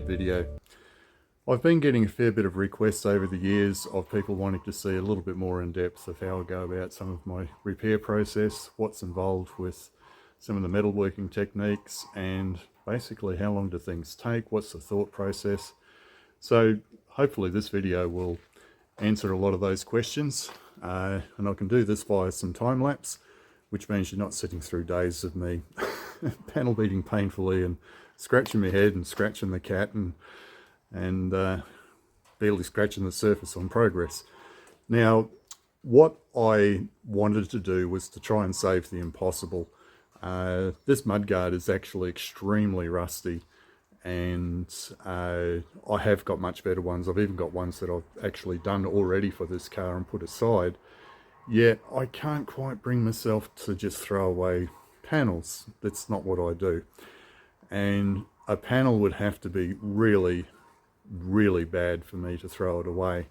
video. I've been getting a fair bit of requests over the years of people wanting to see a little bit more in depth of how I go about some of my repair process, what's involved with some of the metalworking techniques, and basically how long do things take, what's the thought process. So hopefully this video will answer a lot of those questions, and I can do this via some time lapse, which means you're not sitting through days of me panel beating painfully and scratching my head and scratching the cat and barely scratching the surface on progress. Now, what I wanted to do was to try and save the impossible. This mudguard is actually extremely rusty, and I have got much better ones. I've even got ones that I've actually done already for this car and put aside, yet I can't quite bring myself to just throw away panels. That's not what I do. And a panel would have to be really bad for me to throw it away,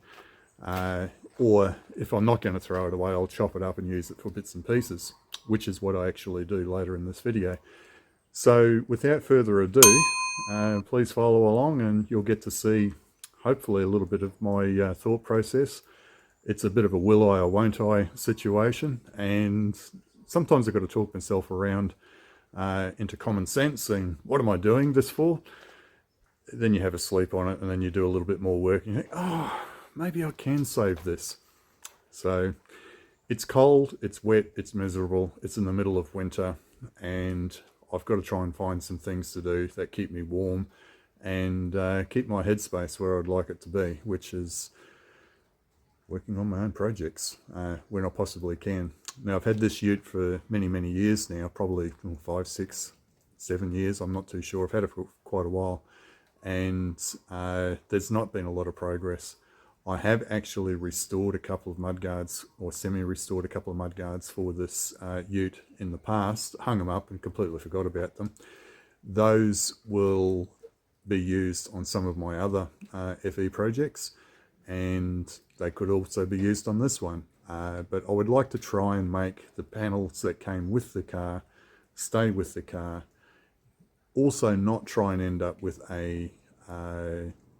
or if I'm not going to throw it away, I'll chop it up and use it for bits and pieces, which is what I actually do later in this video. So without further ado, please follow along and you'll get to see hopefully a little bit of my thought process. It's a bit of a will I or won't I situation, and sometimes I've got to talk myself around into common sense and what am I doing this for? Then you have a sleep on it, and then you do a little bit more work and you think, oh, maybe I can save this. So it's cold, it's wet, it's miserable, it's in the middle of winter, and I've got to try and find some things to do that keep me warm and keep my headspace where I'd like it to be, which is working on my own projects when I possibly can. Now, I've had this ute for many years now, probably 5, 6, 7 years, I'm not too sure. I've had it for quite a while, and there's not been a lot of progress. I have actually restored a couple of mudguards, or semi-restored a couple of mudguards for this ute in the past, hung them up and completely forgot about them. Those will be used on some of my other FE projects, and they could also be used on this one. But I would like to try and make the panels that came with the car stay with the car. Also not try and end up with a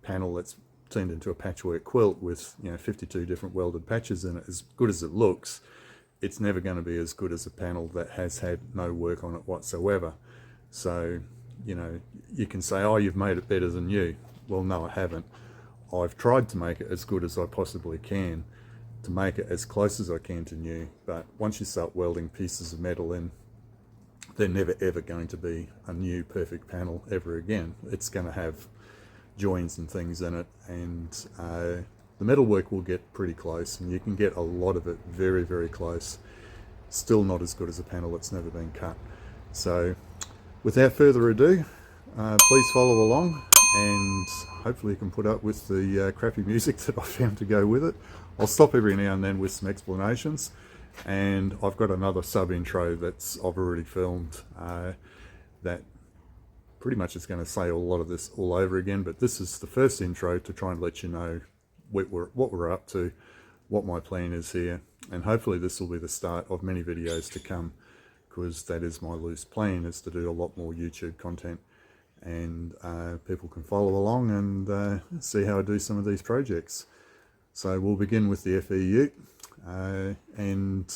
panel that's turned into a patchwork quilt with 52 different welded patches in it. As good as it looks, it's never going to be as good as a panel that has had no work on it whatsoever. So you can say, oh, you've made it better than you. Well, no, I haven't. I've tried to make it as good as I possibly can, to make it as close as I can to new, but once you start welding pieces of metal in, they're never ever going to be a new perfect panel ever again. It's going to have joins and things in it, and the metalwork will get pretty close, and you can get a lot of it very close. Still not as good as a panel that's never been cut. So without further ado, please follow along, and hopefully you can put up with the crappy music that I found to go with it. I'll stop every now and then with some explanations, and I've got another sub intro that's I've already filmed that pretty much is going to say a lot of this all over again, but this is the first intro to try and let you know what we're up to, what my plan is here, and hopefully this will be the start of many videos to come, because that is my loose plan, is to do a lot more YouTube content, and people can follow along and see how I do some of these projects. So we'll begin with the FE ute, and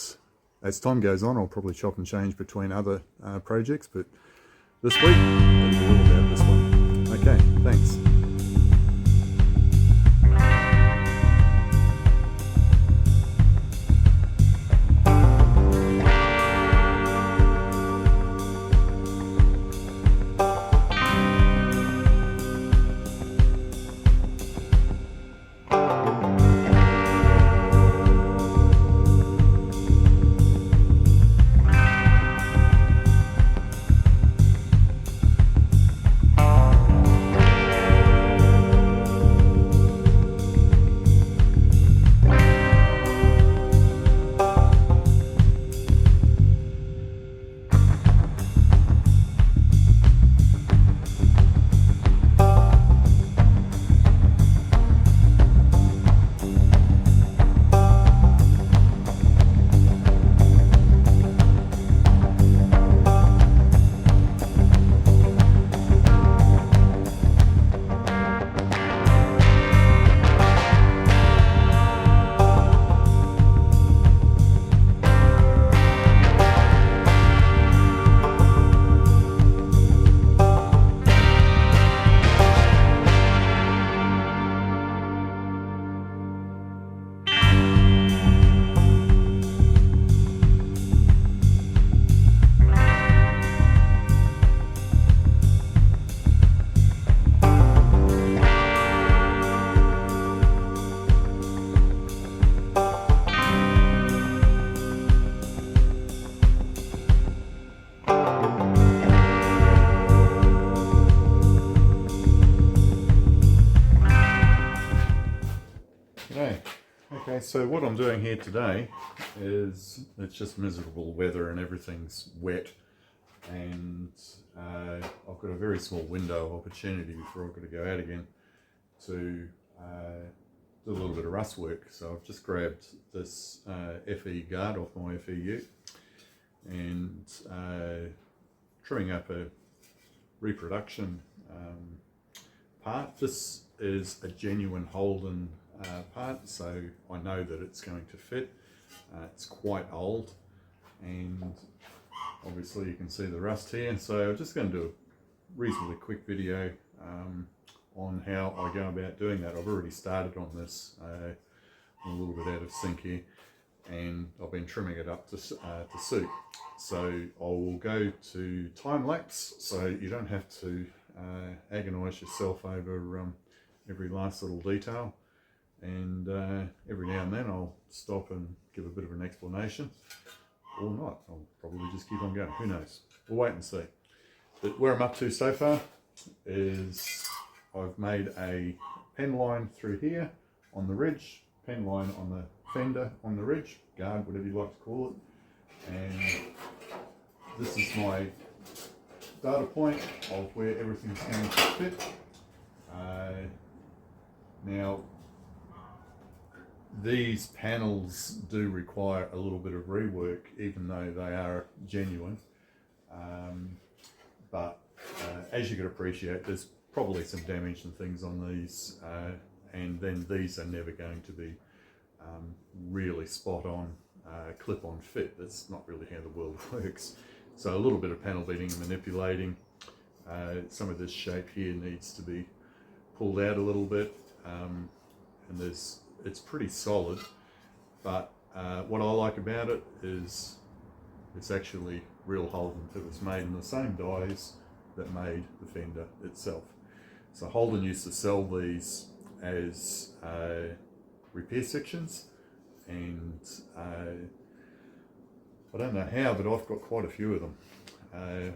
as time goes on I'll probably chop and change between other projects, but this week it'll be all about this one. Okay, thanks. G'day. Okay, so what I'm doing here today is, it's just miserable weather and everything's wet, and I've got a very small window of opportunity before I've got to go out again to do a little bit of rust work. So I've just grabbed this FE guard off my FE Ute and trimming up a reproduction part. This is a genuine Holden part, so I know that it's going to fit. It's quite old, and obviously you can see the rust here. So I'm just going to do a reasonably quick video on how I go about doing that. I've already started on this. I'm a little bit out of sync here, and I've been trimming it up to suit. So I will go to time lapse, so you don't have to agonise yourself over every last little detail. And every now and then I'll stop and give a bit of an explanation, or not. I'll probably just keep on going. Who knows? We'll wait and see. But where I'm up to so far is I've made a pen line through here on the ridge, pen line on the fender on the ridge, guard, whatever you like to call it. And this is my data point of where everything's going to fit. Now, these panels do require a little bit of rework, even though they are genuine. But as you can appreciate, there's probably some damage and things on these, and then these are never going to be really spot on clip-on fit. That's not really how the world works. So a little bit of panel beating and manipulating. Some of this shape here needs to be pulled out a little bit, and it's pretty solid, but what I like about it is it's actually real Holden. It was made in the same dies that made the fender itself. So Holden used to sell these as repair sections, and I don't know how, but I've got quite a few of them.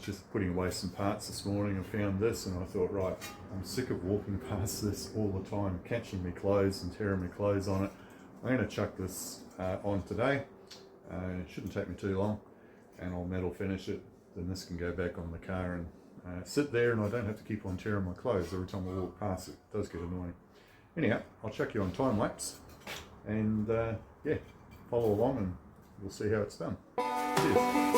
Just putting away some parts this morning, I found this and I thought, right, I'm sick of walking past this all the time, catching my clothes and tearing my clothes on it. I'm going to chuck this on today. It shouldn't take me too long, and I'll metal finish it. Then this can go back on the car and sit there, and I don't have to keep on tearing my clothes every time I walk past it. It does get annoying. Anyhow, I'll chuck you on time lapse, and yeah, follow along and we'll see how it's done. Cheers.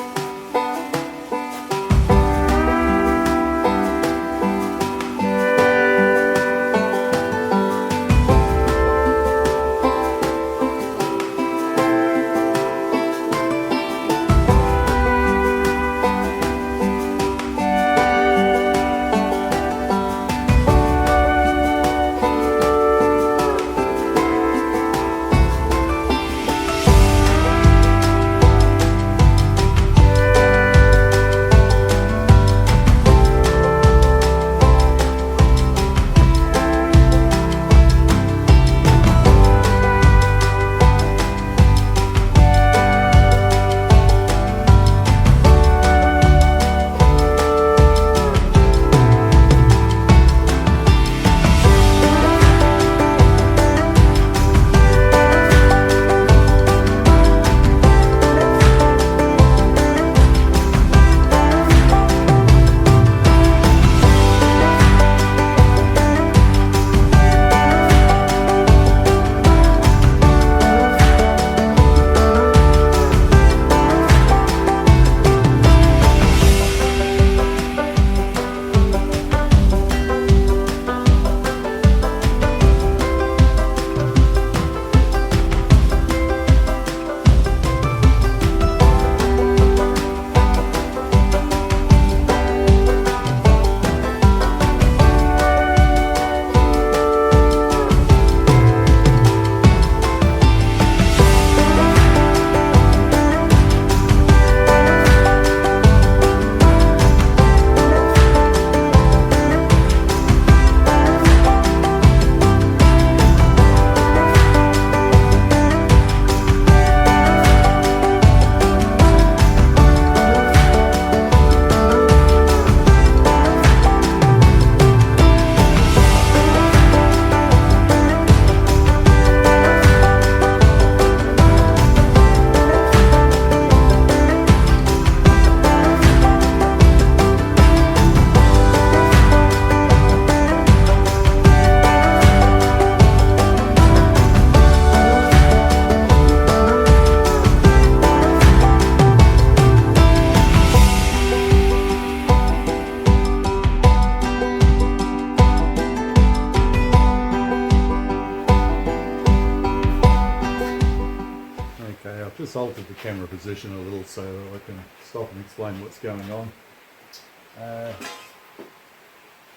just altered the camera position a little so I can stop and explain what's going on.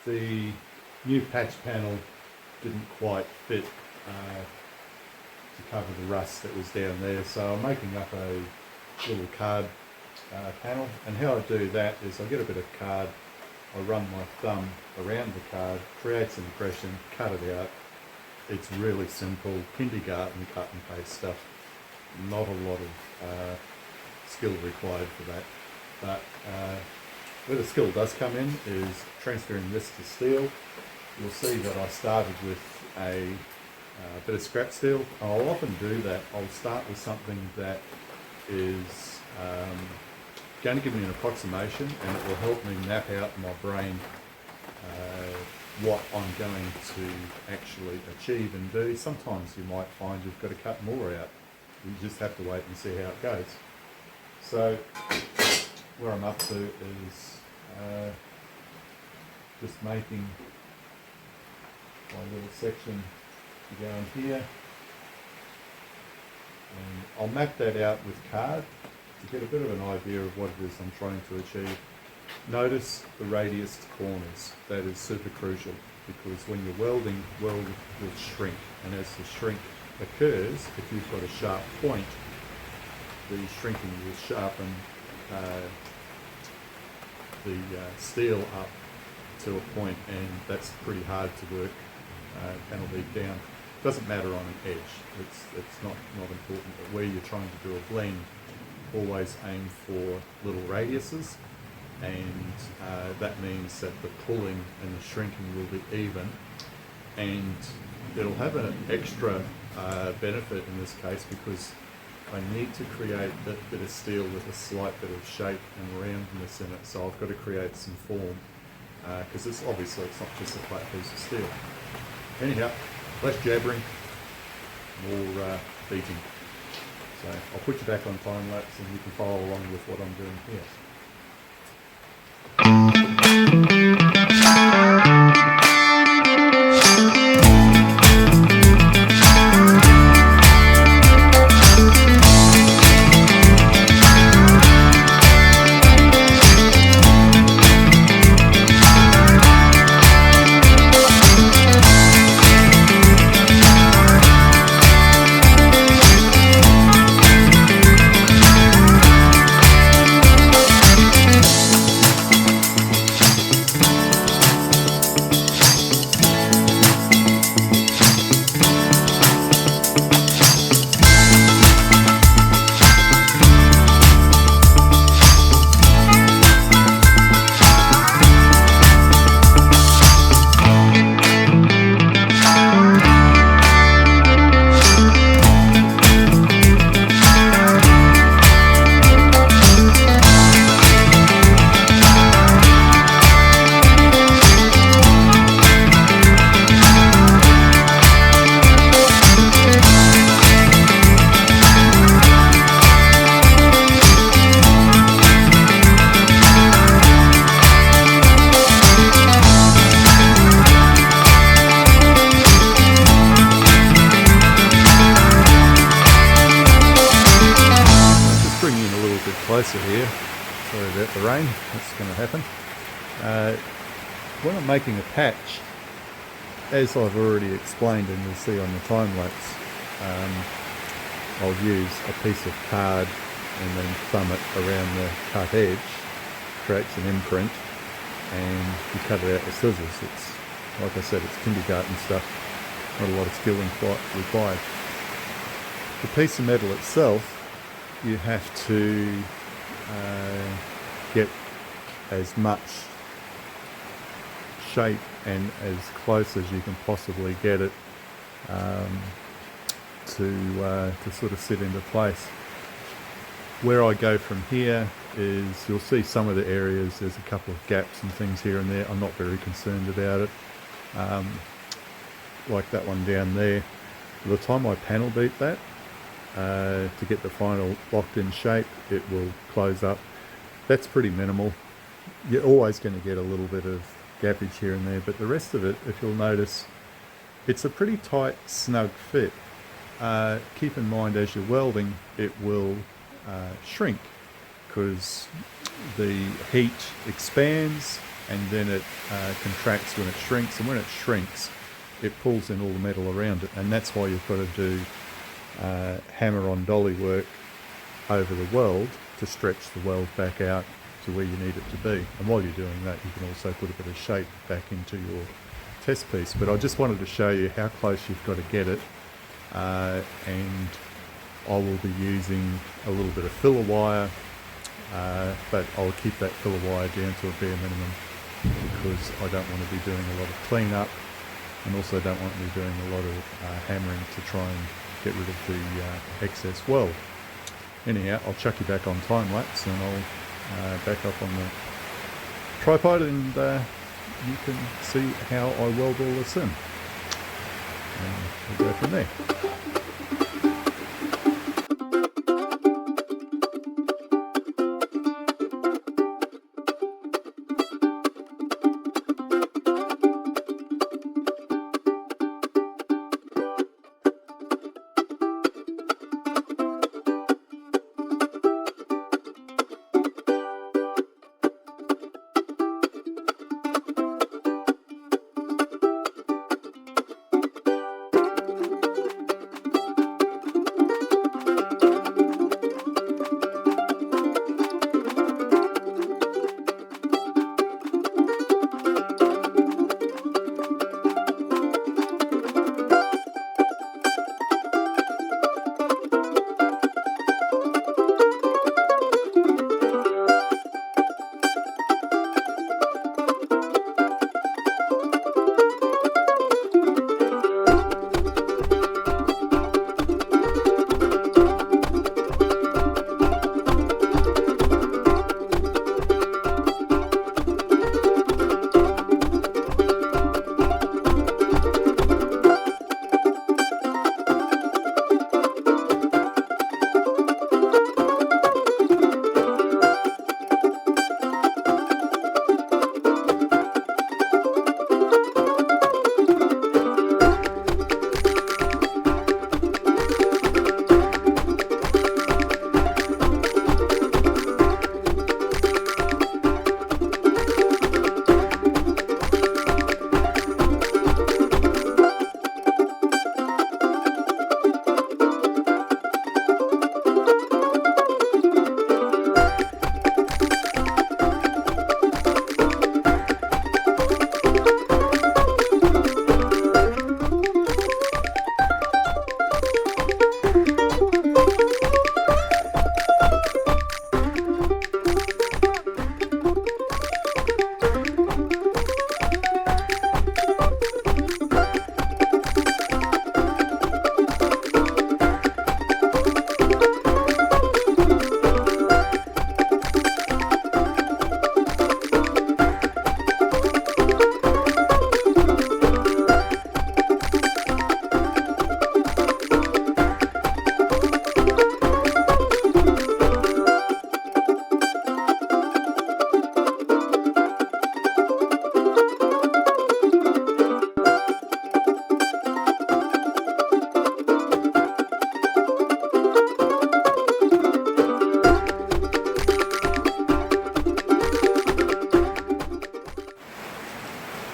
The new patch panel didn't quite fit to cover the rust that was down there, so I'm making up a little card panel, and how I do that is I get a bit of card, I run my thumb around the card, creates an impression, cut it out. It's really simple, kindergarten cut and paste stuff. Not a lot of skill required for that, but where the skill does come in is transferring this to steel. You'll see that I started with a bit of scrap steel. I'll often do that. I'll start with something that is going to give me an approximation, and it will help me map out in my brain what I'm going to actually achieve and do. Sometimes you might find you've got to cut more out. You just have to wait and see how it goes. So where I'm up to is just making my little section to go in here. And I'll map that out with card to get a bit of an idea of what it is I'm trying to achieve. Notice the radius corners. That is super crucial, because when you're welding, weld will shrink, and as the shrink occurs, if you've got a sharp point, the shrinking will sharpen the steel up to a point, and that's pretty hard to work panel bead down. Doesn't matter on an edge, it's not important, but where you're trying to do a blend, always aim for little radiuses, and that means that the pulling and the shrinking will be even, and it'll have an extra benefit in this case because I need to create that bit of steel with a slight bit of shape and roundness in it, so I've got to create some form, because it's not just a flat piece of steel. Anyhow, less jabbering, more beating. So I'll put you back on time lapse and you can follow along with what I'm doing here. Closer here, sorry about the rain, that's going to happen. When I'm making a patch, as I've already explained and you'll see on the time lapse, I'll use a piece of card and then thumb it around the cut edge, creates an imprint, and you cut it out with scissors. It's, like I said, it's kindergarten stuff, not a lot of skill required. The piece of metal itself, you have to get as much shape and as close as you can possibly get it to sort of sit into place. Where I go from here is, you'll see some of the areas, there's a couple of gaps and things here and there. I'm not very concerned about it. Like that one down there, by the time I panel beat that, to get the final locked in shape, it will close up. That's pretty minimal. You're always going to get a little bit of gappage here and there, but the rest of it, if you'll notice, it's a pretty tight, snug fit. keep in mind as you're welding, it will shrink, because the heat expands and then it contracts when it shrinks, and when it shrinks it pulls in all the metal around it, and that's why you've got to do hammer on dolly work over the weld to stretch the weld back out to where you need it to be. And while you're doing that, you can also put a bit of shape back into your test piece. But I just wanted to show you how close you've got to get it, and I will be using a little bit of filler wire, but I'll keep that filler wire down to a bare minimum because I don't want to be doing a lot of cleanup, and also don't want to be doing a lot of hammering to try and get rid of the excess weld. Anyhow, I'll chuck you back on time lapse, and I'll back up on the tripod, and you can see how I weld all this in, and we'll go from there.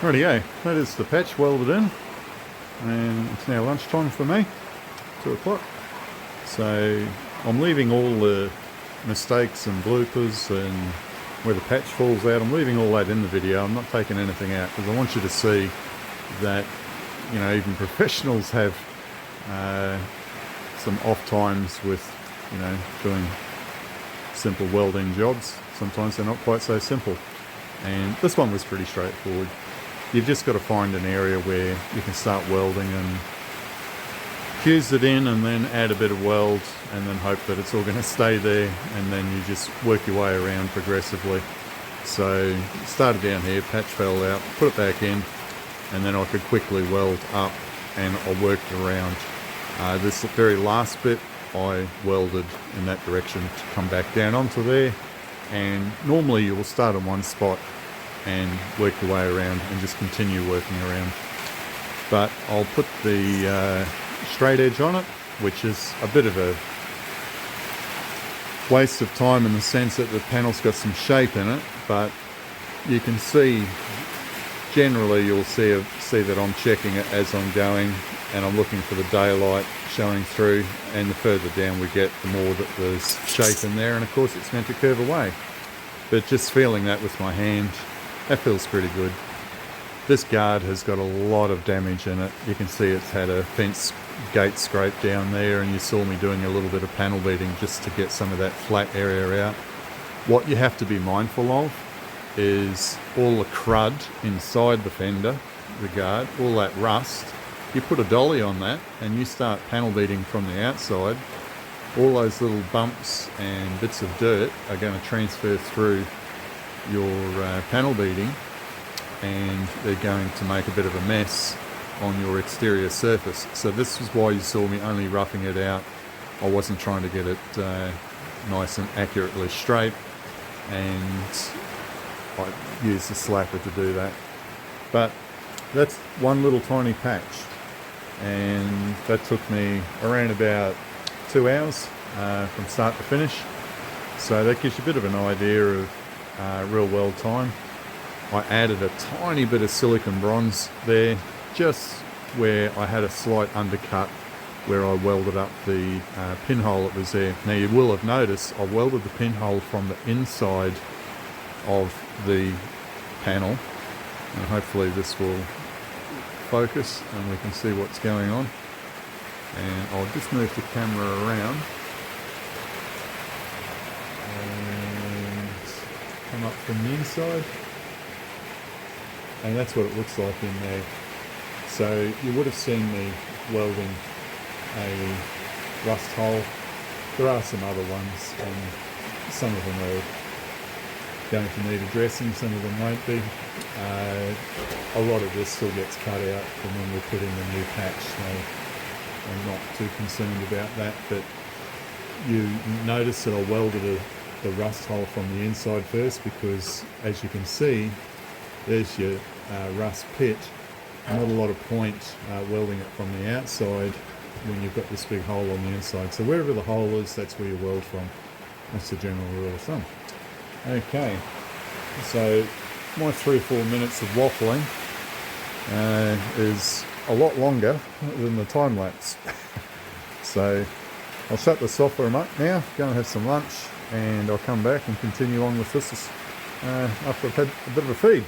Rightio, that is the patch welded in, and it's now lunchtime for me, 2 o'clock. So I'm leaving all the mistakes and bloopers and where the patch falls out, I'm leaving all that in the video. I'm not taking anything out because I want you to see that, you know, even professionals have some off times with, you know, doing simple welding jobs. Sometimes they're not quite so simple, and this one was pretty straightforward. You've just got to find an area where you can start welding and fuse it in, and then add a bit of weld, and then hope that it's all going to stay there, and then you just work your way around progressively. So started down here, patch fell out, put it back in, and then I could quickly weld up, and I worked around. This very last bit I welded in that direction to come back down onto there, and normally you will start in one spot and work your way around and just continue working around. But I'll put the straight edge on it, which is a bit of a waste of time in the sense that the panel's got some shape in it, but you can see, generally you'll see that I'm checking it as I'm going, and I'm looking for the daylight showing through, and the further down we get, the more that there's shape in there, and of course it's meant to curve away. But just feeling that with my hand, that feels pretty good. This guard has got a lot of damage in it. You can see it's had a fence gate scrape down there, and you saw me doing a little bit of panel beating just to get some of that flat area out. What you have to be mindful of is all the crud inside the fender, the guard, all that rust. You put a dolly on that and you start panel beating from the outside, all those little bumps and bits of dirt are going to transfer through your panel beating, and they're going to make a bit of a mess on your exterior surface. So this is why you saw me only roughing it out. I wasn't trying to get it nice and accurately straight, and I used the slapper to do that. But that's one little tiny patch, and that took me around about 2 hours from start to finish. So that gives you a bit of an idea of real weld time. I added a tiny bit of silicon bronze there, just where I had a slight undercut where I welded up the pinhole that was there. Now you will have noticed I welded the pinhole from the inside of the panel, and hopefully this will focus and we can see what's going on. And I'll just move the camera around and come up from the inside, and that's what it looks like in there. So you would have seen me welding a rust hole. There are some other ones, and some of them are going to need addressing, some of them won't be. A lot of this still gets cut out from when we put in the new patch, so I'm not too concerned about that. But you notice that I welded the rust hole from the inside first, because as you can see, there's your rust pit. Not a lot of point welding it from the outside when you've got this big hole on the inside. So wherever the hole is, that's where you weld from. That's the general rule of thumb. Okay, so my 3 or 4 minutes of waffling is a lot longer than the time lapse. So I'll shut the software up now, go and have some lunch, and I'll come back and continue on with this after I've had a bit of a feed.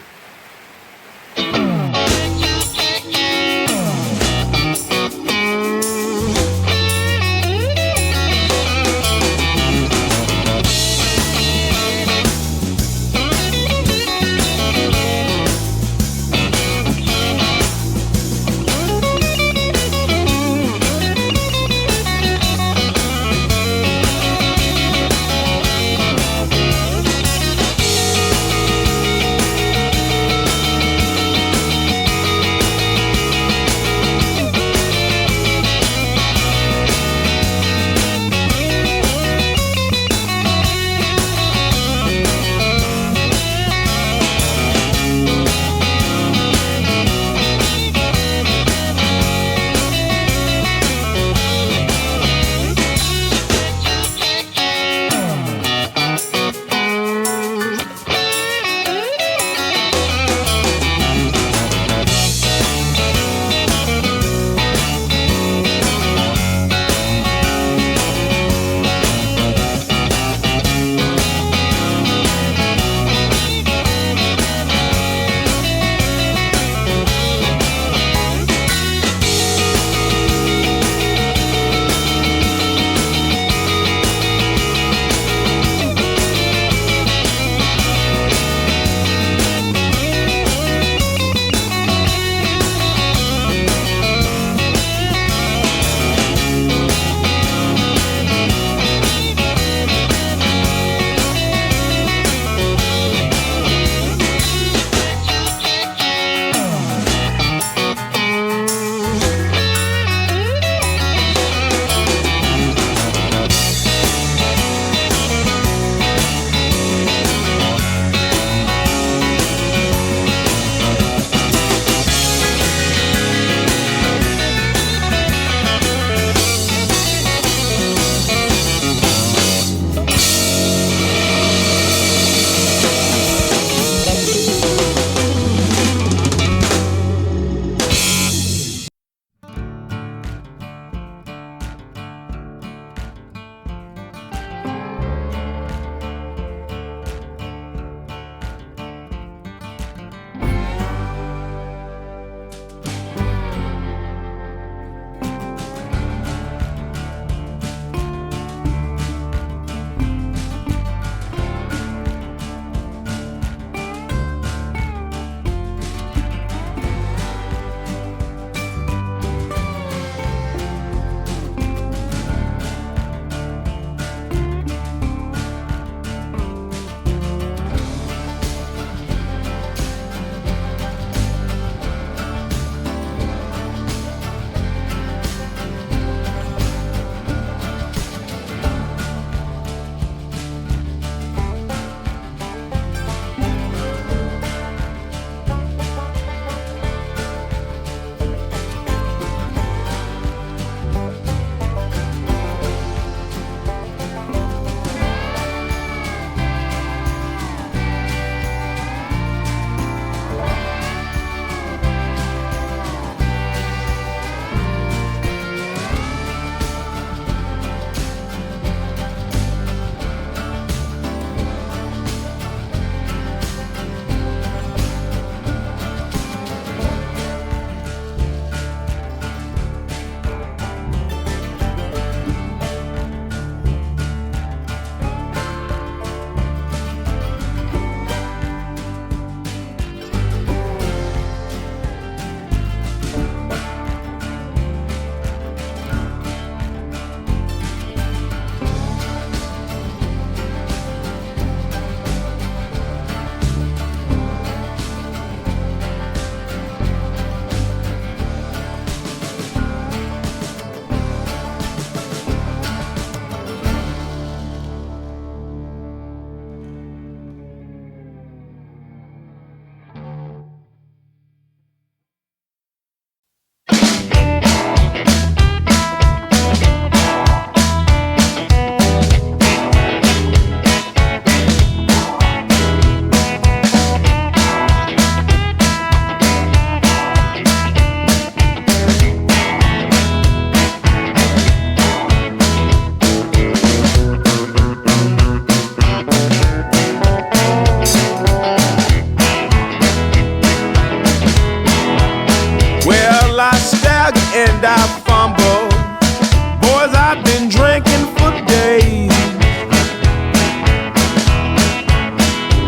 I've been drinking for days.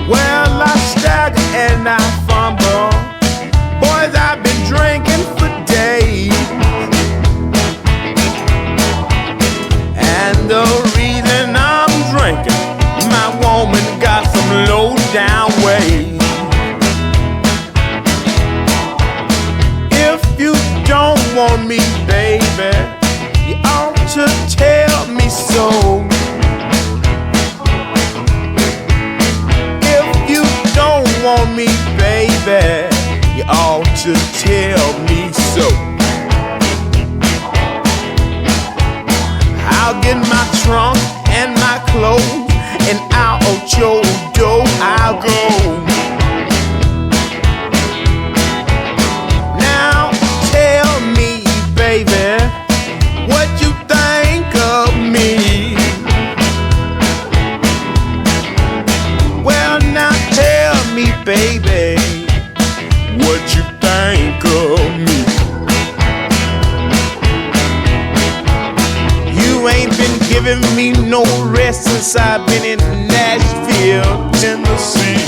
Well, I stagger and I fumble. Boys, I've been drinking for days. And the reason I'm drinking, my woman got some low down ways. If you don't want me, baby, you ought to tell me so. If you don't want me, baby, you ought to tell me so. I'll get my trunk and my clothes, and out your door I'll go. Now tell me, baby, what you think of me. Well, now tell me, baby, what you think of me. You ain't been giving me no rest since I've been in Nashville, Tennessee.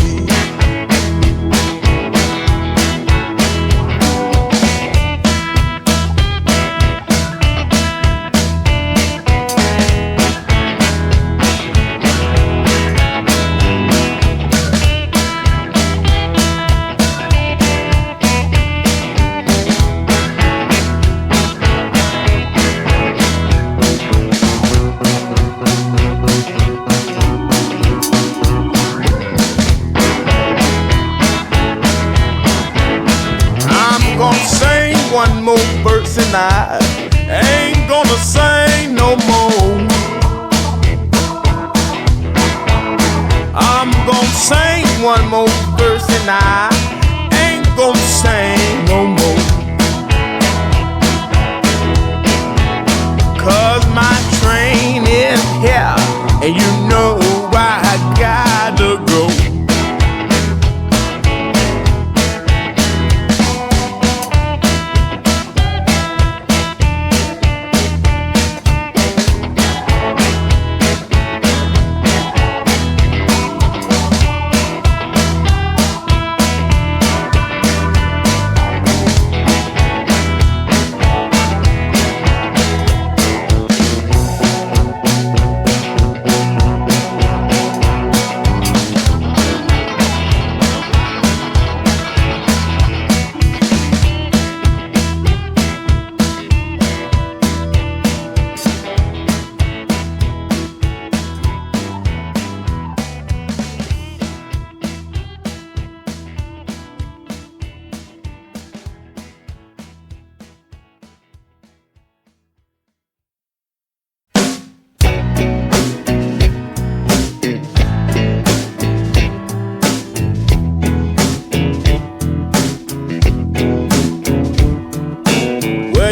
One more verse and I ain't gonna sing no more. I'm gonna sing one more verse and I ain't gonna sing no more. 'Cause my train is here and you know I gotta go.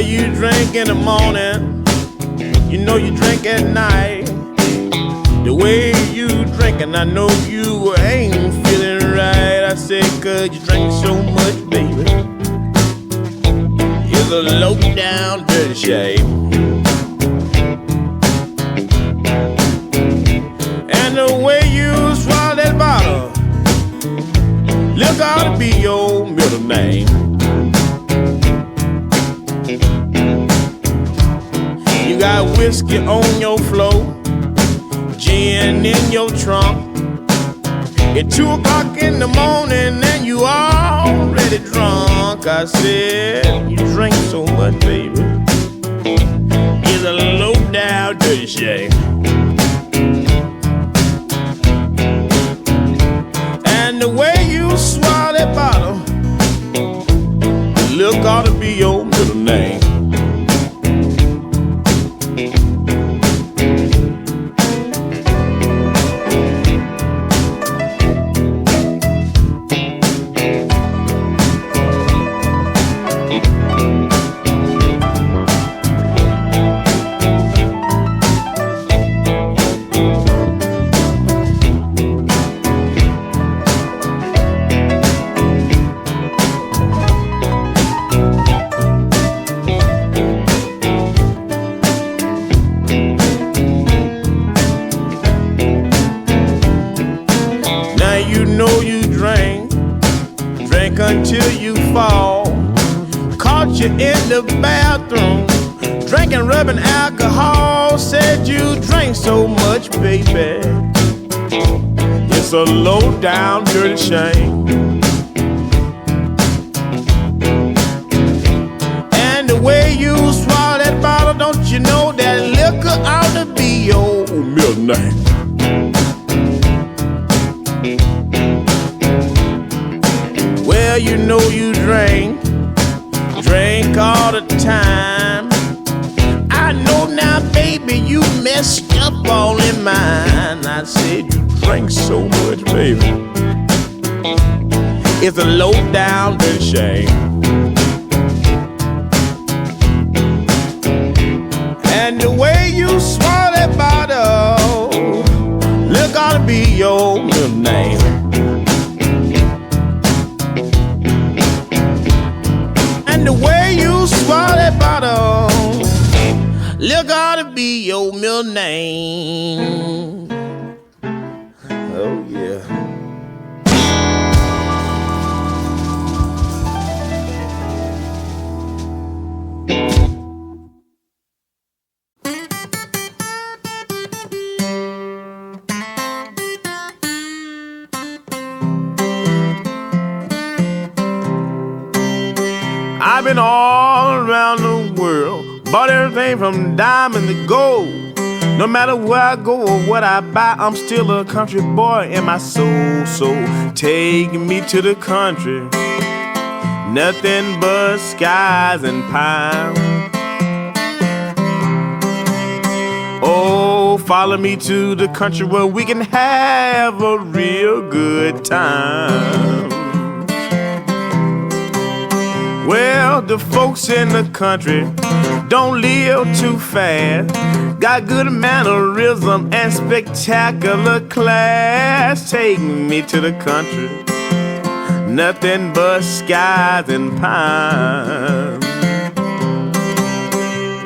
You drink in the morning, you know you drink at night. The way you drinking, I know you ain't feeling right. I said, 'cause you drink so much, baby. You're a low down dirty shame. And the way you swallow that bottle, look ought to be your middle name. You got whiskey on your floor, gin in your trunk. At 2 o'clock in the morning and you already drunk. I said, you drink so much, baby. It's a low down dirty shame. And the way you swallow that bottle, look ought to be your middle name. drink so much, baby. It's a low down dirty shame. And the way you swallow that bottle, don't you know that liquor ought to be your middle name? Well, you know you drink all the time. I know now, baby, you messed up all in mine. I said you drink so much, baby. It's a low down dirty shame. And the way you swallow that bottle, look ought to be your middle name. And the way you swallow that bottle, look ought to be your middle name. Oh yeah. I've been all around the world, bought everything from diamond to gold. No matter where I go or what I buy, I'm still a country boy in my soul. So take me to the country, nothing but skies and pine. Oh, follow me to the country where we can have a real good time. Well, the folks in the country don't live too fast, got good mannerism and spectacular class. Take me to the country, nothing but skies and pine.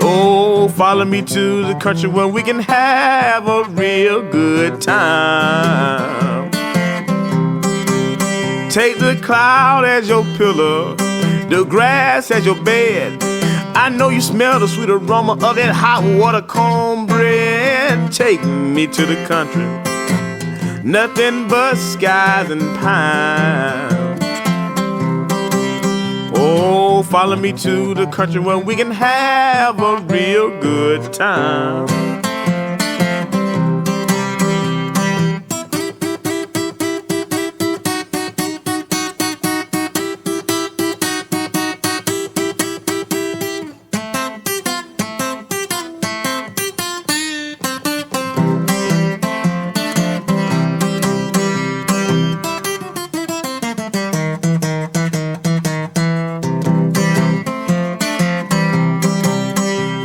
Oh, follow me to the country where we can have a real good time. Take the cloud as your pillow, the grass as your bed. I know you smell the sweet aroma of that hot water cornbread. Take me to the country, nothing but skies and pine. Oh, follow me to the country where we can have a real good time.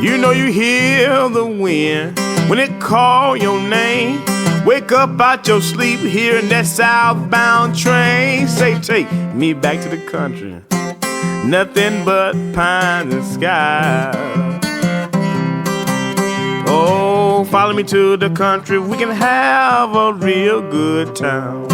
You know you hear the wind when it call your name. Wake up out your sleep hearing that southbound train. Say, take me back to the country, nothing but pines and sky. Oh, follow me to the country, we can have a real good time.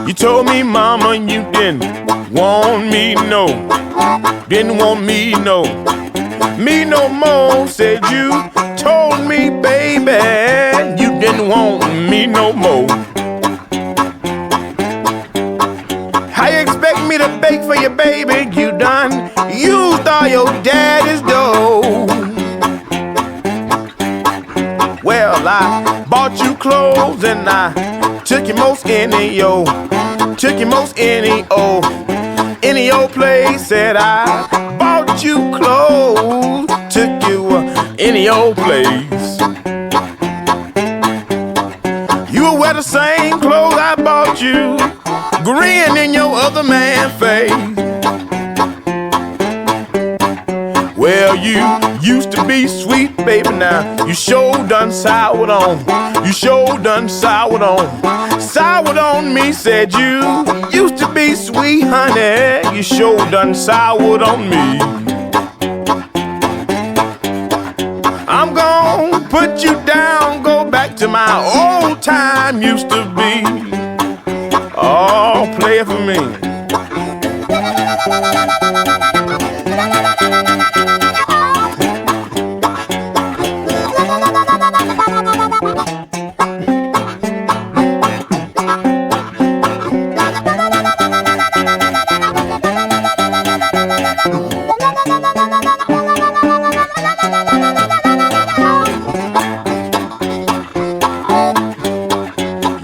You told me, mama, you didn't want me, no. Didn't want me, no. Me no more, said you. Told me, baby, you didn't want me no more. How you expect me to bake for you, baby? You done used all your daddy's dough. Well, I bought you clothes and I took you most any old place. Said I bought you clothes, took you any old place. the same clothes I bought you, grin in your other man's face. Well, you used to be sweet, baby, now you sure done soured on. You sure done soured on. Soured on me, said you used to be sweet, honey. You sure done soured on me. I'm gonna put you down, go back to my old time used to be. Oh, play it for me.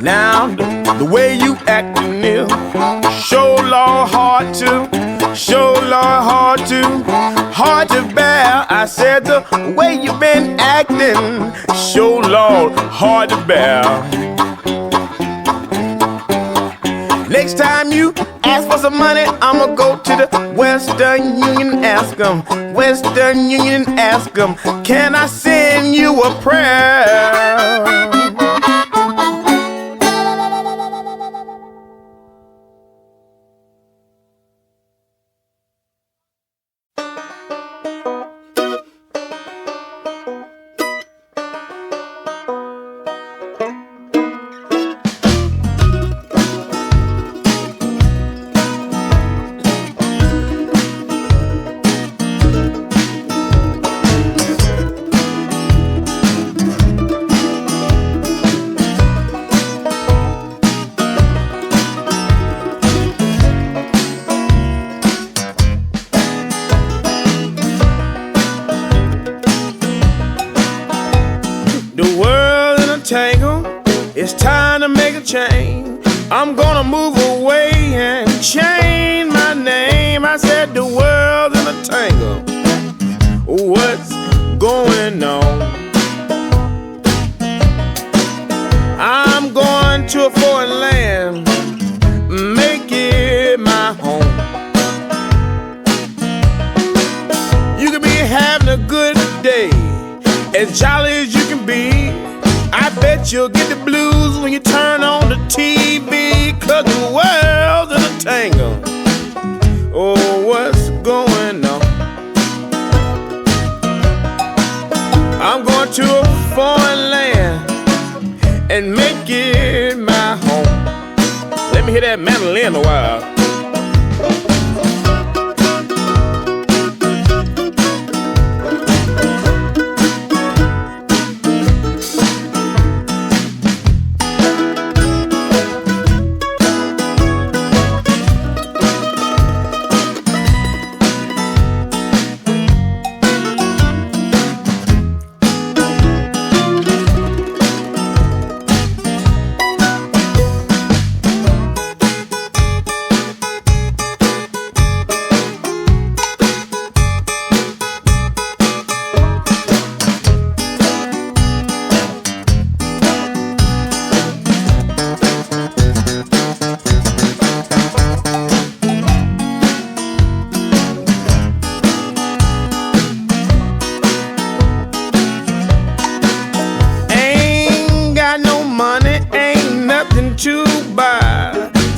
Now, the way you actin' is sure Lord hard to, sure Lord hard to bear. I said the way you been acting, sure Lord hard to bear. Next time you ask for some money, I'ma go to the Western Union, ask 'em, Western Union, ask 'em, can I send you a prayer? It's time to make a change. I'm gonna move away and change my name. I said the world's in a tangle. What's going on? I'm going to a foreign land, make it my home. You can be having a good day, as jolly as you can be. I bet you'll get the blues when you turn on the TV, 'cause the world's in a tangle. Oh, what's going on? I'm going to a foreign land and make it my home. Let me hear that mandolin a while.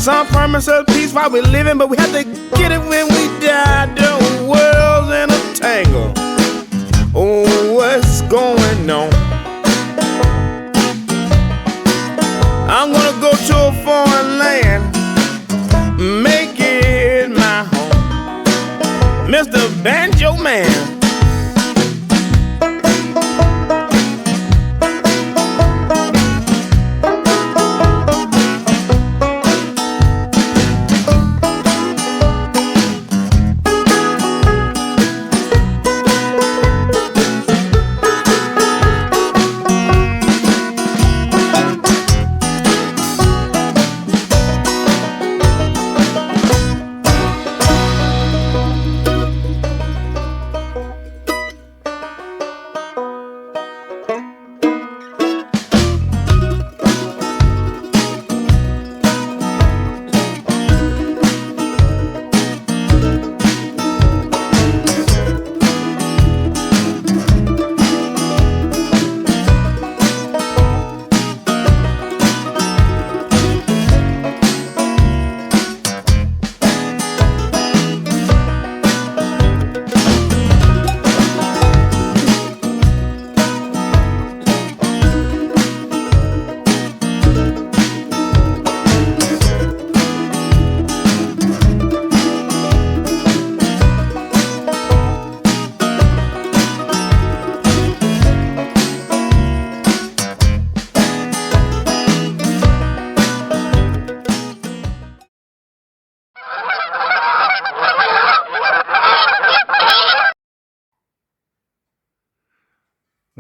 Some promise us peace while we're living, but we have to get it when we die. The world's in a tangle. Oh, what's going on? I'm gonna go to a foreign land, make it my home. Mr. Banjo Man.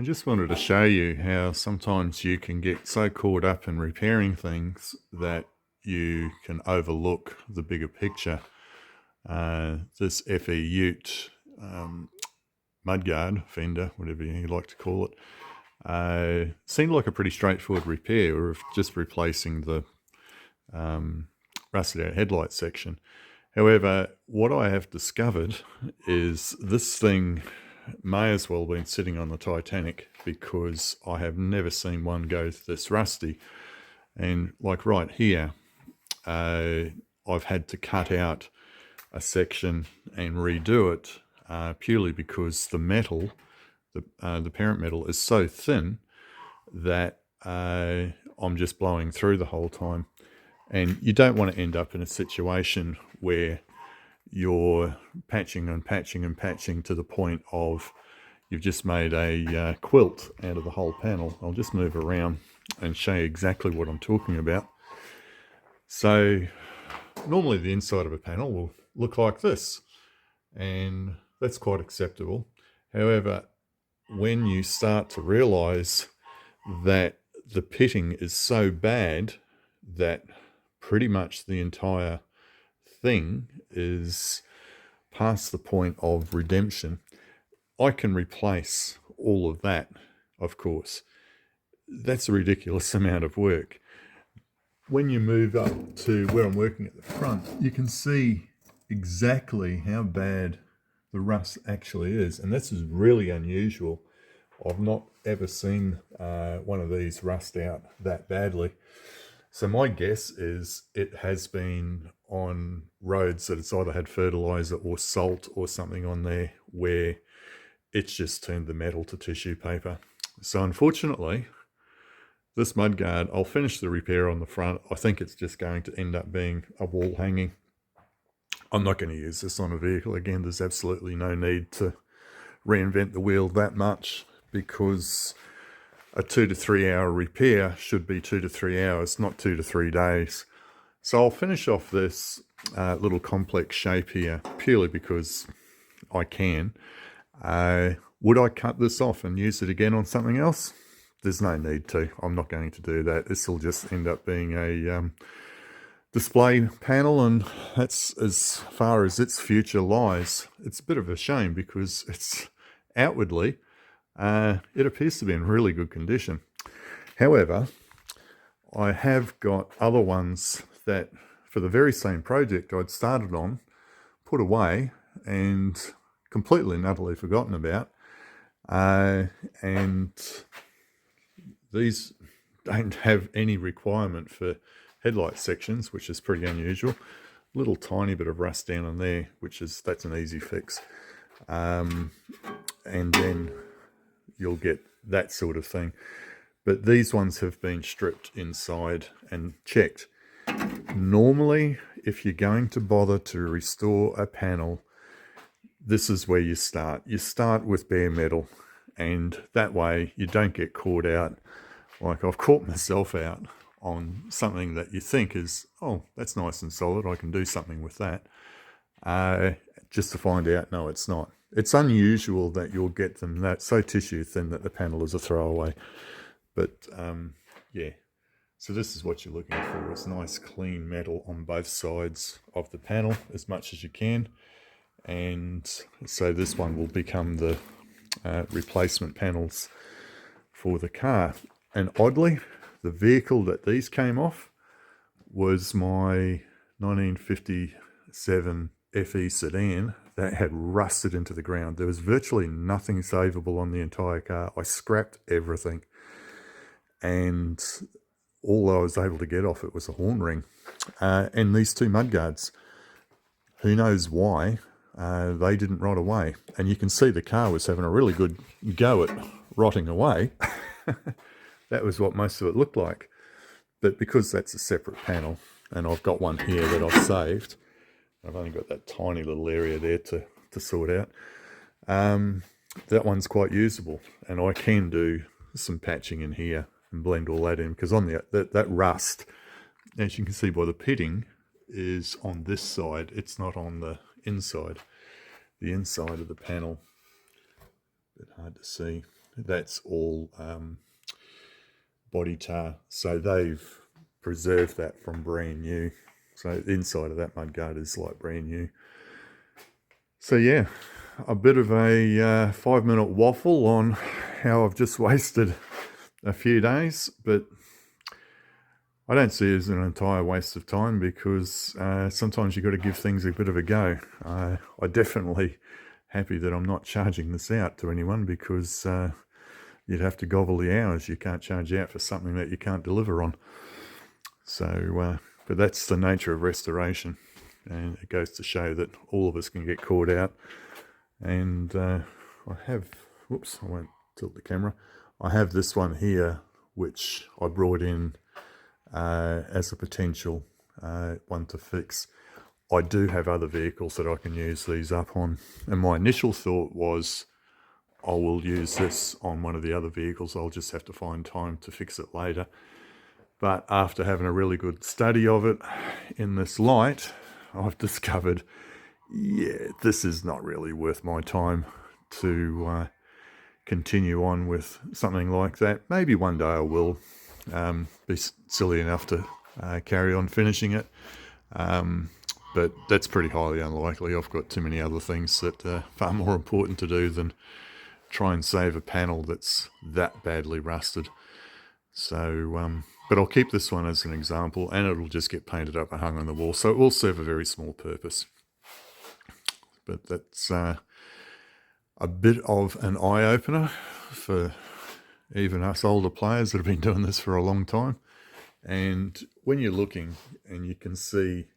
I just wanted to show you how sometimes you can get so caught up in repairing things that you can overlook the bigger picture. This FE Ute mudguard, fender, whatever you like to call it, seemed like a pretty straightforward repair of just replacing the rusted out headlight section. However, what I have discovered is this thing may as well have been sitting on the Titanic, because I have never seen one go this rusty. And like right here, I've had to cut out a section and redo it purely because the metal, the parent metal, is so thin that I'm just blowing through the whole time. And you don't want to end up in a situation where you're patching and patching and patching to the point of you've just made a quilt out of the whole panel. I'll just move around and show you exactly what I'm talking about. So normally the inside of a panel will look like this, and that's quite acceptable. However, when you start to realize that the pitting is so bad that pretty much the entire thing is past the point of redemption, I can replace all of that, of course. That's a ridiculous amount of work. When you move up to where I'm working at the front, you can see exactly how bad the rust actually is. And this is really unusual. I've not ever seen one of these rust out that badly. So my guess is it has been on roads that it's either had fertilizer or salt or something on there where it's just turned the metal to tissue paper. So unfortunately, this mudguard, I'll finish the repair on the front. I think it's just going to end up being a wall hanging. I'm not going to use this on a vehicle. Again, there's absolutely no need to reinvent the wheel that much, because a 2 to 3 hour repair should be 2 to 3 hours, not 2 to 3 days. So I'll finish off this little complex shape here purely because I can. Would I cut this off and use it again on something else? There's no need to. I'm not going to do that. This will just end up being a display panel, and that's as far as its future lies. It's a bit of a shame because it's outwardly, it appears to be in really good condition. However, I have got other ones that, for the very same project I'd started on, put away and completely and utterly forgotten about. And these don't have any requirement for headlight sections, which is pretty unusual. Little tiny bit of rust down on there, that's an easy fix. And then you'll get that sort of thing. But these ones have been stripped inside and checked. Normally, if you're going to bother to restore a panel, this is where you start. You start with bare metal, and that way you don't get caught out. Like I've caught myself out on something that you think is, oh, that's nice and solid, I can do something with that. Just to find out, no, it's not. It's unusual that you'll get them that so tissue thin that the panel is a throwaway. But yeah, so this is what you're looking for. It's nice clean metal on both sides of the panel as much as you can. And so this one will become the replacement panels for the car. And oddly, the vehicle that these came off was my 1957 FE sedan that had rusted into the ground. There was virtually nothing savable on the entire car. I scrapped everything, and all I was able to get off it was a horn ring. And these two mudguards, who knows why, they didn't rot away. And you can see the car was having a really good go at rotting away. That was what most of it looked like. But because that's a separate panel, and I've got one here that I've saved, I've only got that tiny little area there to sort out. That one's quite usable, and I can do some patching in here and blend all that in, because on that rust, as you can see by the pitting, is on this side. It's not on the inside of the panel. A bit hard to see. that's all body tar. So they've preserved that from brand new. So the inside of that mudguard is like brand new. So yeah, a bit of a 5-minute waffle on how I've just wasted a few days, but I don't see it as an entire waste of time, because sometimes you've got to give things a bit of a go. I'm definitely happy that I'm not charging this out to anyone, because you'd have to gobble the hours. You can't charge out for something that you can't deliver on. So, but that's the nature of restoration, and it goes to show that all of us can get caught out. And I have, whoops, I won't tilt the camera. I have this one here, which I brought in as a potential one to fix. I do have other vehicles that I can use these up on, and my initial thought was I will use this on one of the other vehicles. I'll just have to find time to fix it later. But after having a really good study of it in this light, I've discovered, yeah, this is not really worth my time to continue on with something like that. Maybe one day I will be silly enough to carry on finishing it, but that's pretty highly unlikely. I've got too many other things that are far more important to do than try and save a panel that's that badly rusted. So but I'll keep this one as an example, and it'll just get painted up and hung on the wall, so it will serve a very small purpose. But that's a bit of an eye-opener for even us older players that have been doing this for a long time. And when you're looking and you can see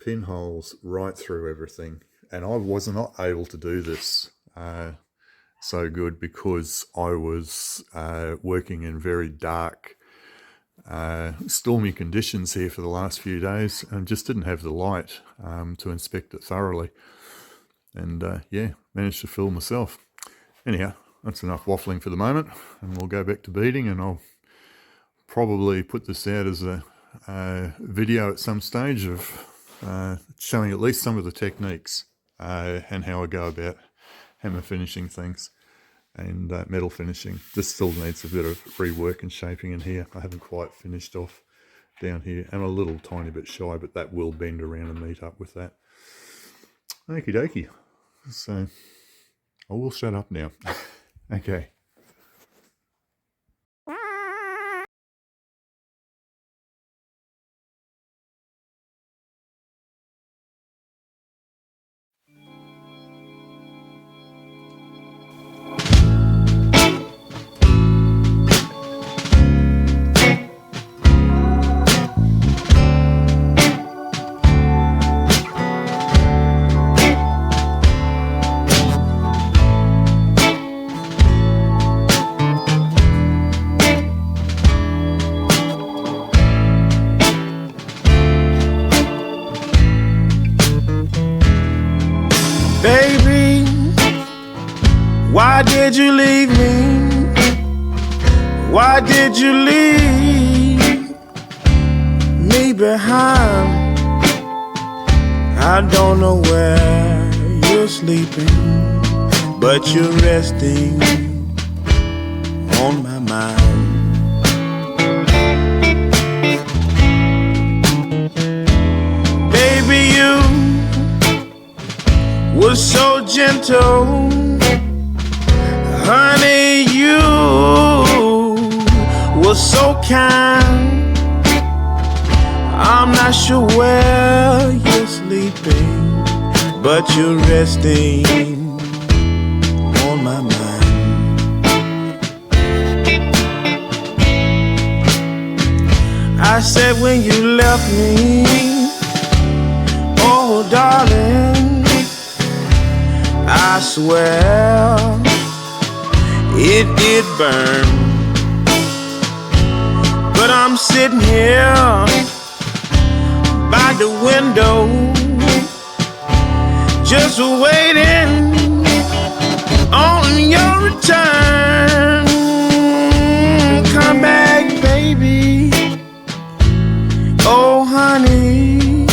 pinholes right through everything, and I was not able to do this so good because I was working in very dark, stormy conditions here for the last few days, and just didn't have the light to inspect it thoroughly. And yeah, managed to fool myself. Anyhow, that's enough waffling for the moment, and we'll go back to beading, and I'll probably put this out as a video at some stage of showing at least some of the techniques and how I go about hammer finishing things and metal finishing. This still needs a bit of rework and shaping in here. I haven't quite finished off down here. I'm a little tiny bit shy, but that will bend around and meet up with that. Okie dokie. So I will shut up now. Okay. Baby, why did you leave me? Why did you leave me behind? I don't know where you're sleeping, but you're resting on my mind. Baby, you was so gentle, honey, you was so kind. I'm not sure where you're sleeping, but you're resting on my mind. I said when you left me, oh darling, I swear it did burn. But I'm sitting here by the window, just waiting on your return. Come back, baby. Oh, honey.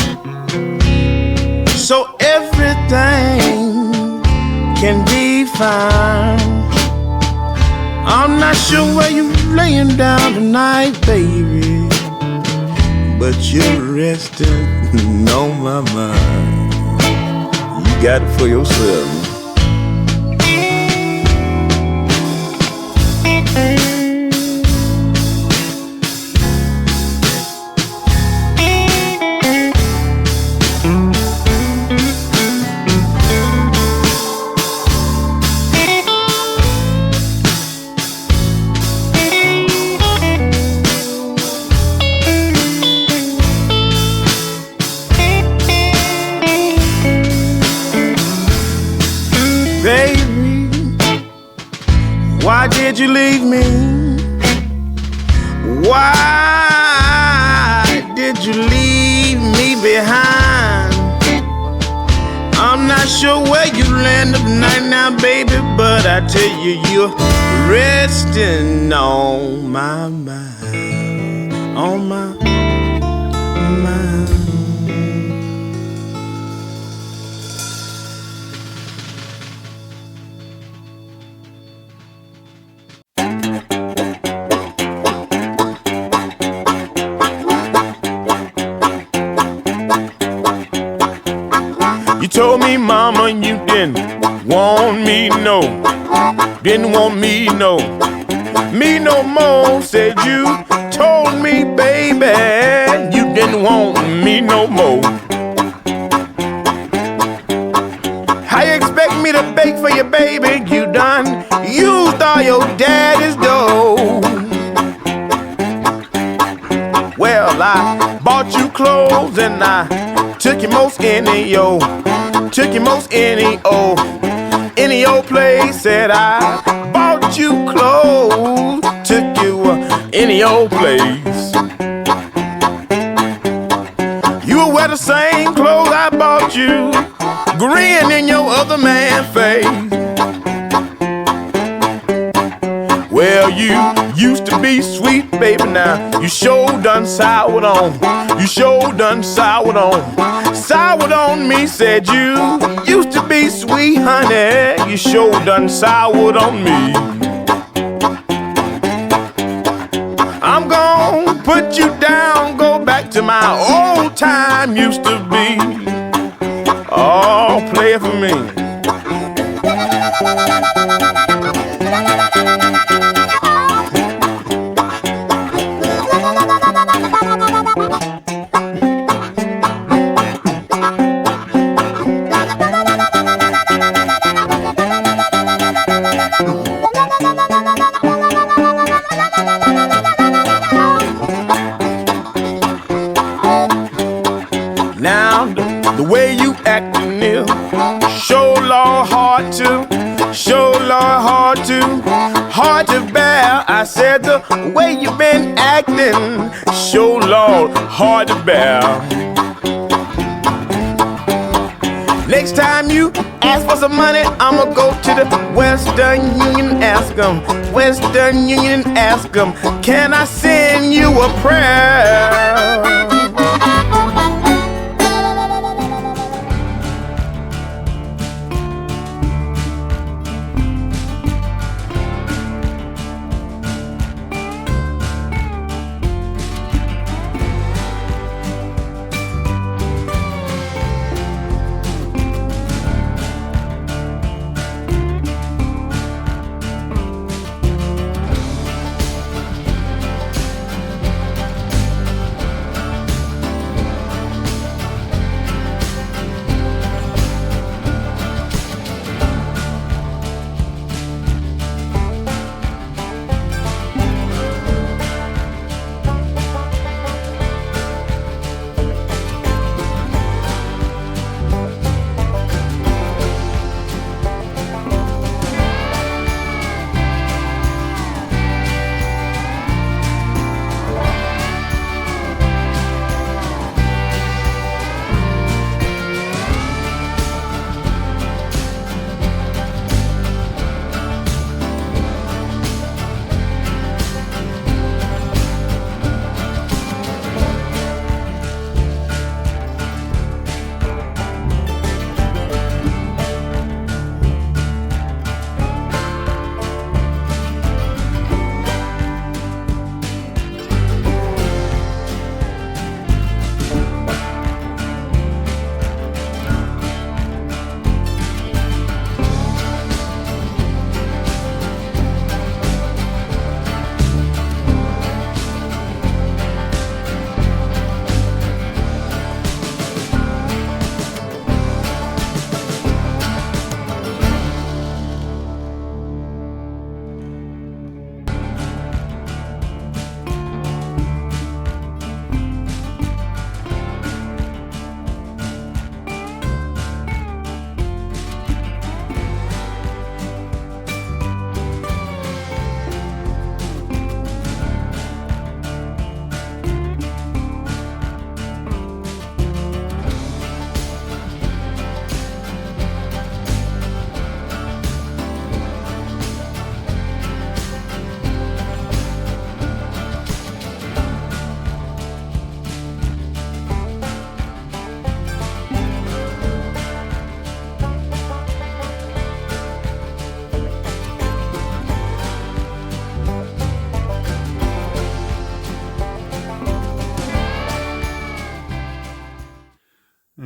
So everything can be fine. around tonight, baby, but you're resting on my mind. You got it for yourself. Why did you leave me? Why did you leave me behind? I'm not sure where you land up night now, baby, but I tell you, you're resting on my mind, on my mind. You told me, mama, you didn't want me no, didn't want me no more. Said you told me, baby, you didn't want me no more. How you expect me to bake for you, baby? You done used all your daddy's dough. Well, I bought you clothes and I took you most any old place. Said I bought you clothes, took you any old place. You will wear the same clothes I bought you, grin in your other man face. Well, you used to be sweet, baby, now you sure done soured on. You sure done soured on. Soured on me. Said you used to be sweet, honey. You sure done soured on me. I'm gonna put you down, go back to my old time used to be. Oh, play it for me. Now the way you actin' is sure Lord hard to bear. I said the way you been acting sure Lord hard to bear. Next time you ask for some money, I'ma go to the Western Union, ask them, Western Union, ask them, can I send you a prayer?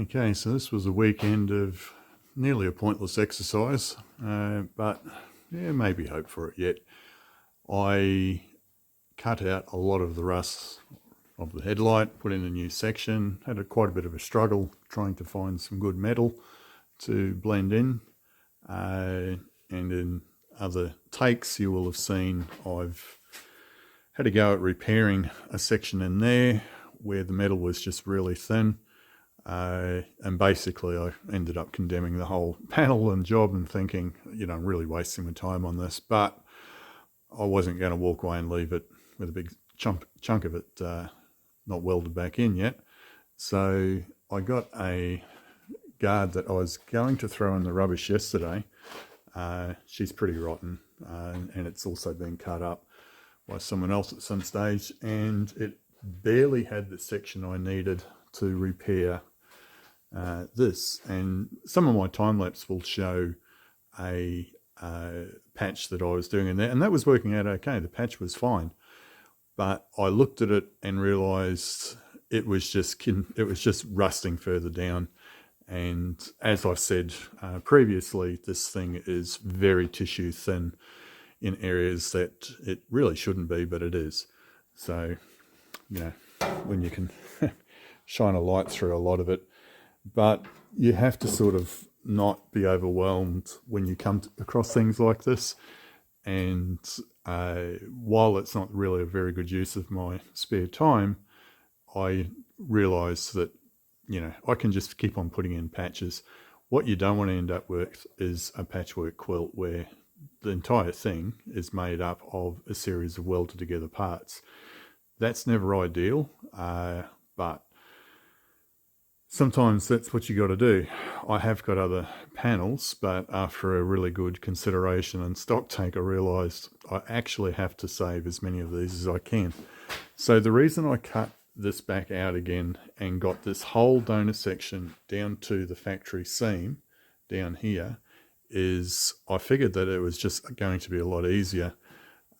Okay, so this was a weekend of nearly a pointless exercise, but yeah, maybe hope for it yet. I cut out a lot of the rust of the headlight, put in a new section, had quite a bit of a struggle trying to find some good metal to blend in, and in other takes you will have seen I've had a go at repairing a section in there where the metal was just really thin, and basically I ended up condemning the whole panel and job and thinking, I'm really wasting my time on this, but I wasn't going to walk away and leave it with a big chunk of it not welded back in yet. So I got a guard that I was going to throw in the rubbish yesterday. She's pretty rotten, and it's also been cut up by someone else at some stage, and it barely had the section I needed to repair this. And some of my time lapse will show a patch that I was doing in there, and that was working out okay. The patch was fine, but I looked at it and realized it was just rusting further down. And as I said previously, this thing is very tissue thin in areas that it really shouldn't be, but it is. So, when you can shine a light through a lot of it, but you have to sort of not be overwhelmed when you come across things like this. And while it's not really a very good use of my spare time, I realize that I can just keep on putting in patches. What you don't want to end up with is a patchwork quilt where the entire thing is made up of a series of welded together parts. That's never ideal, but sometimes that's what you got to do. I have got other panels, but after a really good consideration and stock take, I realized I actually have to save as many of these as I can. So the reason I cut this back out again and got this whole donor section down to the factory seam down here is I figured that it was just going to be a lot easier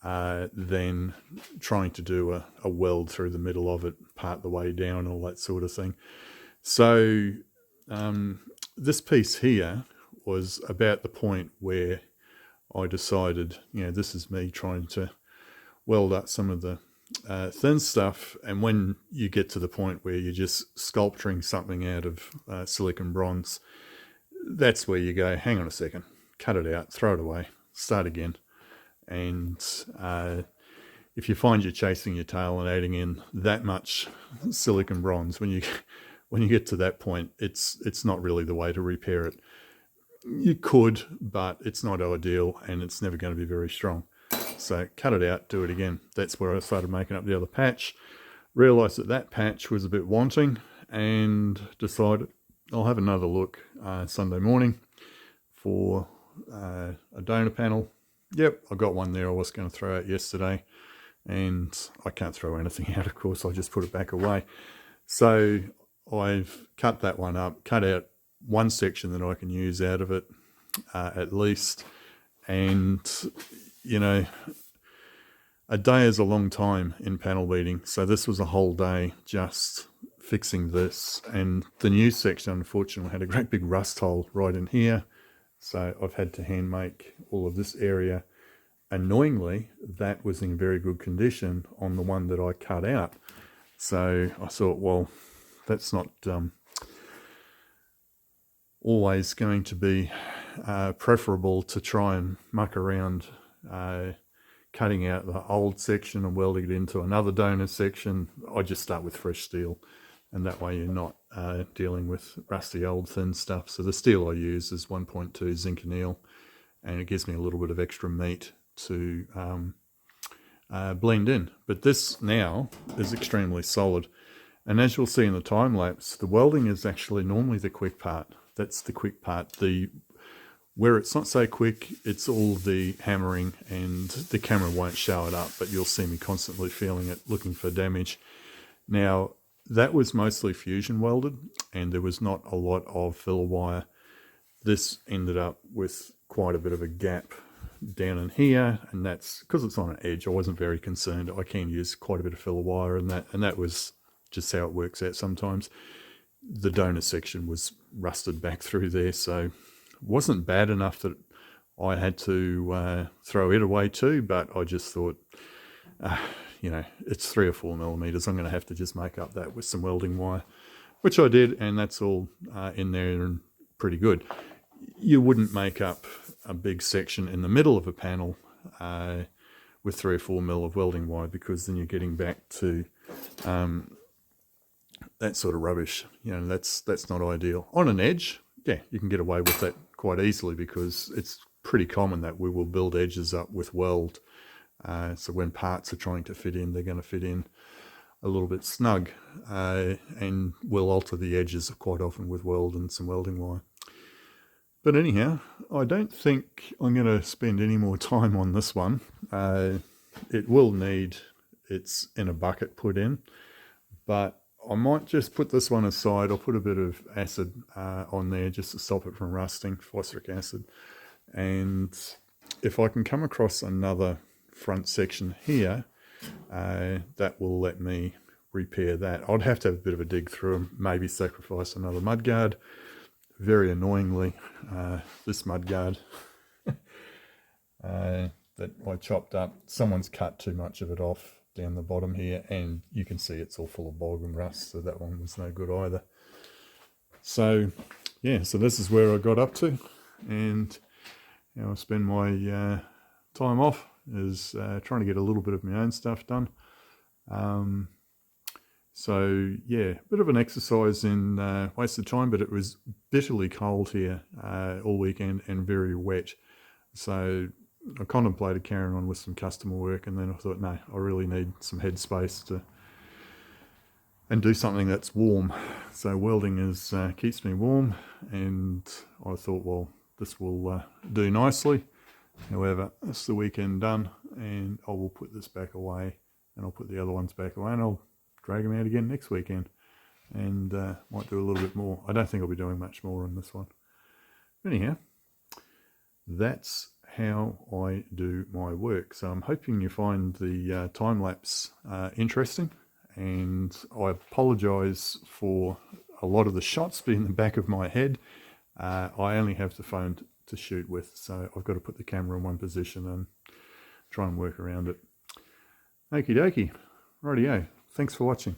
than trying to do a weld through the middle of it, part the way down, all that sort of thing. So this piece here was about the point where I decided, this is me trying to weld up some of the thin stuff. And when you get to the point where you're just sculpturing something out of silicon bronze, that's where you go, hang on a second, cut it out, throw it away, start again. And if you find you're chasing your tail and adding in that much silicon bronze, when you get to that point, it's not really the way to repair it. You could, but it's not ideal, and it's never going to be very strong. So cut it out, do it again. That's where I started making up the other patch. Realised that patch was a bit wanting, and decided I'll have another look Sunday morning for a donor panel. Yep, I got one there I was going to throw out yesterday, and I can't throw anything out, of course. I just put it back away. So I've cut that one up, cut out one section that I can use out of it at least. And, a day is a long time in panel beating. So this was a whole day just fixing this. And the new section, unfortunately, had a great big rust hole right in here. So I've had to hand make all of this area. Annoyingly, that was in very good condition on the one that I cut out. So I thought, well, that's not always going to be preferable to try and muck around cutting out the old section and welding it into another donor section. I just start with fresh steel, and that way you're not dealing with rusty old thin stuff. So the steel I use is 1.2 zinc anneal, and it gives me a little bit of extra meat to blend in. But this now is extremely solid. And as you'll see in the time lapse, the welding is actually normally the quick part. That's the quick part. Where it's not so quick, it's all the hammering, and the camera won't show it up, but you'll see me constantly feeling it, looking for damage. Now, that was mostly fusion welded, and there was not a lot of filler wire. This ended up with quite a bit of a gap down in here, and that's because it's on an edge. I wasn't very concerned. I can use quite a bit of filler wire, and that was just how it works out sometimes. the donor section was rusted back through there, so it wasn't bad enough that I had to throw it away too, but I just thought, you know, it's 3 or 4 millimeters. I'm going to have to just make up that with some welding wire, which I did, and that's all in there and pretty good. You wouldn't make up a big section in the middle of a panel with 3 or 4 mil of welding wire, because then you're getting back to that sort of rubbish. You know, that's not ideal. On an edge, yeah, you can get away with that quite easily, because it's pretty common that we will build edges up with weld. So when parts are trying to fit in, they're going to fit in a little bit snug, and we'll alter the edges quite often with weld and some welding wire. But anyhow, I don't think I'm going to spend any more time on this one. It will need its inner bucket put in, but I might just put this one aside. I'll put a bit of acid on there just to stop it from rusting, phosphoric acid. And if I can come across another front section here, that will let me repair that. I'd have to have a bit of a dig through and maybe sacrifice another mudguard. Very annoyingly, this mudguard that I chopped up, someone's cut too much of it off down the bottom here, and you can see it's all full of bog and rust, so that one was no good either. So yeah, so this is where I got up to, and I spend my time off is trying to get a little bit of my own stuff done. So yeah, a bit of an exercise in wasted time, but it was bitterly cold here all weekend and very wet. So I contemplated carrying on with some customer work, and then I thought, no, I really need some headspace and do something that's warm. So welding keeps me warm, and I thought, well, this will do nicely. However, it's the weekend done, and I will put this back away, and I'll put the other ones back away, and I'll drag them out again next weekend, and might do a little bit more. I don't think I'll be doing much more on this one. Anyhow, that's how I do my work. So I'm hoping you find the time-lapse interesting, and I apologize for a lot of the shots being in the back of my head. I only have the phone to shoot with, so I've got to put the camera in one position and try and work around it. Okie dokie. Rightio. Thanks for watching.